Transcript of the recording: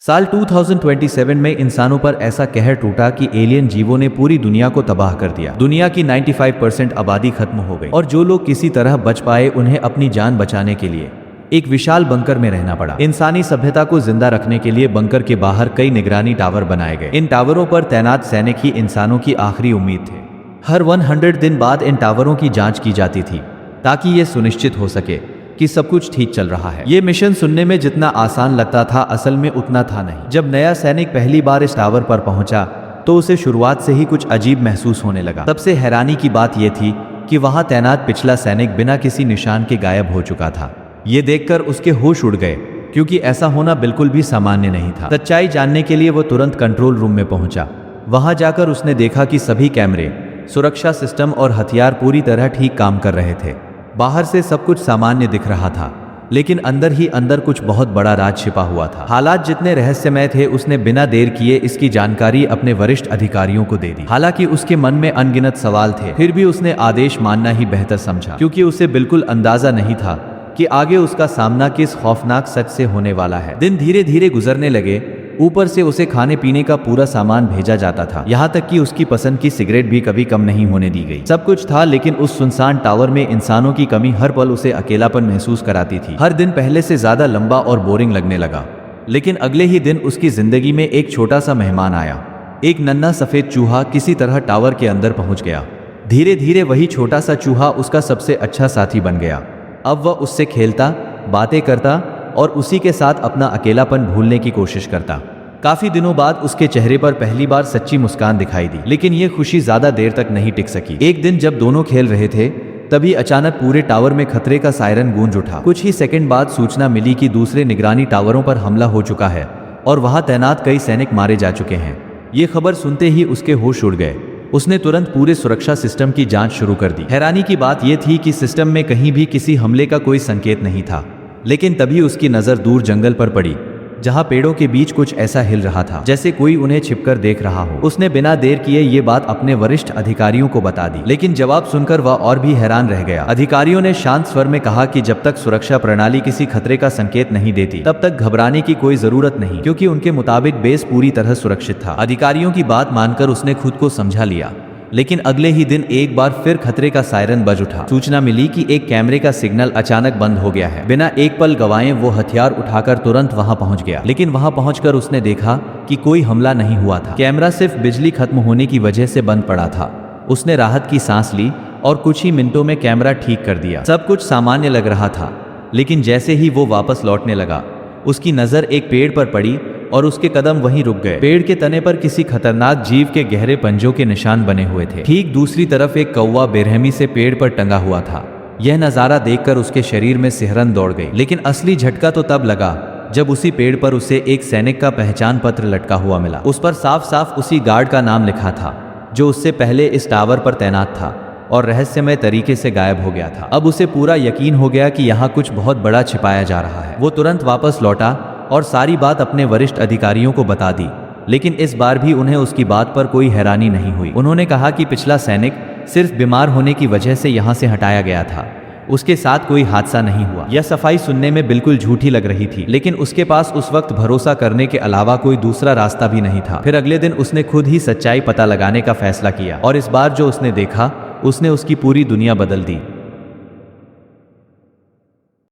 साल 2027 में इंसानों पर ऐसा कहर टूटा कि एलियन जीवों ने पूरी दुनिया को तबाह कर दिया। दुनिया की 95% आबादी खत्म हो गई और जो लोग किसी तरह बच पाए उन्हें अपनी जान बचाने के लिए एक विशाल बंकर में रहना पड़ा। इंसानी सभ्यता को जिंदा रखने के लिए बंकर के बाहर कई निगरानी टावर बनाए गए। इन टावरों पर तैनात सैनिक ही इंसानों की आखिरी उम्मीद थे। हर 100 दिन बाद इन टावरों की जांच की जाती थी ताकि ये सुनिश्चित हो सके कि सब कुछ ठीक चल रहा है। ये मिशन सुनने में जितना आसान लगता था असल में उतना था नहीं। जब नया सैनिक पहली बार इस टावर पर पहुंचा तो उसे शुरुआत से ही कुछ अजीब महसूस होने लगा। सबसे हैरानी की बात यह थी कि वहां तैनात पिछला सैनिक बिना किसी निशान के गायब हो चुका था। ये देखकर उसके होश उड़ गए क्योंकि ऐसा होना बिल्कुल भी सामान्य नहीं था। सच्चाई जानने के लिए वो तुरंत कंट्रोल रूम में पहुंचा। वहां जाकर उसने देखा कि सभी कैमरे, सुरक्षा सिस्टम और हथियार पूरी तरह ठीक काम कर रहे थे। बाहर से सब कुछ सामान्य दिख रहा था लेकिन अंदर ही अंदर कुछ बहुत बड़ा राज छिपा हुआ था। हालात जितने रहस्यमय थे उसने बिना देर किए इसकी जानकारी अपने वरिष्ठ अधिकारियों को दे दी। हालांकि उसके मन में अनगिनत सवाल थे, फिर भी उसने आदेश मानना ही बेहतर समझा क्योंकि उसे बिल्कुल अंदाजा नहीं था कि आगे उसका सामना किस खौफनाक सच से होने वाला है। दिन धीरे धीरे गुजरने लगे। ऊपर से उसे खाने पीने का पूरा सामान भेजा जाता था, यहाँ तक कि उसकी पसंद की सिगरेट भी कभी कम नहीं होने दी गई। सब कुछ था लेकिन उस सुनसान टावर में इंसानों की कमी हर पल उसे अकेलापन महसूस कराती थी। हर दिन पहले से ज्यादा लंबा और बोरिंग लगने लगा। लेकिन अगले ही दिन उसकी जिंदगी में एक छोटा सा मेहमान आया। एक नन्हा सफेद चूहा किसी तरह टावर के अंदर पहुंच गया। धीरे धीरे वही छोटा सा चूहा उसका सबसे अच्छा साथी बन गया। अब वह उससे खेलता, बातें करता और उसी के साथ अपना अकेलापन भूलने की कोशिश करता। काफी दिनों बाद उसके चेहरे पर पहली बार सच्ची मुस्कान दिखाई दी, लेकिन यह खुशी ज्यादा देर तक नहीं टिक सकी। एक दिन जब दोनों खेल रहे थे तभी अचानक पूरे टावर में खतरे का सायरन गूंज उठा। कुछ ही सेकंड बाद सूचना मिली कि दूसरे निगरानी टावरों पर हमला हो चुका है और वहां तैनात कई सैनिक मारे जा चुके हैं। ये खबर सुनते ही उसके होश उड़ गए। उसने तुरंत पूरे सुरक्षा सिस्टम की जांच शुरू कर दी। हैरानी की बात यह थी कि सिस्टम में कहीं भी किसी हमले का कोई संकेत नहीं था। लेकिन तभी उसकी नजर दूर जंगल पर पड़ी जहां पेड़ों के बीच कुछ ऐसा हिल रहा था जैसे कोई उन्हें छिपकर देख रहा हो। उसने बिना देर किए ये बात अपने वरिष्ठ अधिकारियों को बता दी, लेकिन जवाब सुनकर वह और भी हैरान रह गया। अधिकारियों ने शांत स्वर में कहा कि जब तक सुरक्षा प्रणाली किसी खतरे का संकेत नहीं देती तब तक घबराने की कोई जरूरत नहीं, क्योंकि उनके मुताबिक बेस पूरी तरह सुरक्षित था। अधिकारियों की बात मानकर उसने खुद को समझा लिया। लेकिन अगले ही दिन एक बार फिर खतरे का सायरन बज उठा। सूचना मिली कि एक कैमरे का सिग्नल अचानक बंद हो गया है। बिना एक पल गवाए वो हथियार उठाकर तुरंत वहां पहुंच गया, लेकिन वहां पहुंचकर उसने देखा कि कोई हमला नहीं हुआ था। कैमरा सिर्फ बिजली खत्म होने की वजह से बंद पड़ा था। उसने राहत की सांस ली और कुछ ही मिनटों में कैमरा ठीक कर दिया। सब कुछ सामान्य लग रहा था, लेकिन जैसे ही वो वापस लौटने लगा उसकी नजर एक पेड़ पर पड़ी और उसके कदम वहीं रुक गए। पेड़ के तने पर किसी खतरनाक जीव के गहरे पंजों के निशान बने हुए थे। ठीक दूसरी तरफ एक कौवा बेरहमी से पेड़ पर टंगा हुआ था। यह नजारा देखकर उसके शरीर में सिहरन दौड़ गई। लेकिन असली झटका तो तब लगा जब उसी पेड़ पर उसे एक सैनिक का पहचान पत्र लटका हुआ मिला। उस पर साफ साफ उसी गार्ड का नाम लिखा था जो उससे पहले इस टावर पर तैनात था और रहस्यमय तरीके से गायब हो गया था। अब उसे पूरा यकीन हो गया कि यहाँ कुछ बहुत बड़ा छिपाया जा रहा है। वो तुरंत वापस लौटा और सारी बात अपने वरिष्ठ अधिकारियों को बता दी, लेकिन इस बार भी उन्हें उसकी बात पर कोई हैरानी नहीं हुई। उन्होंने कहा कि पिछला सैनिक सिर्फ बीमार होने की वजह से यहाँ से हटाया गया था, उसके साथ कोई हादसा नहीं हुआ। यह सफाई सुनने में बिल्कुल झूठी लग रही थी, लेकिन उसके पास उस वक्त भरोसा करने के अलावा कोई दूसरा रास्ता भी नहीं था। फिर अगले दिन उसने खुद ही सच्चाई पता लगाने का फैसला किया और इस बार जो उसने देखा उसने उसकी पूरी दुनिया बदल दी।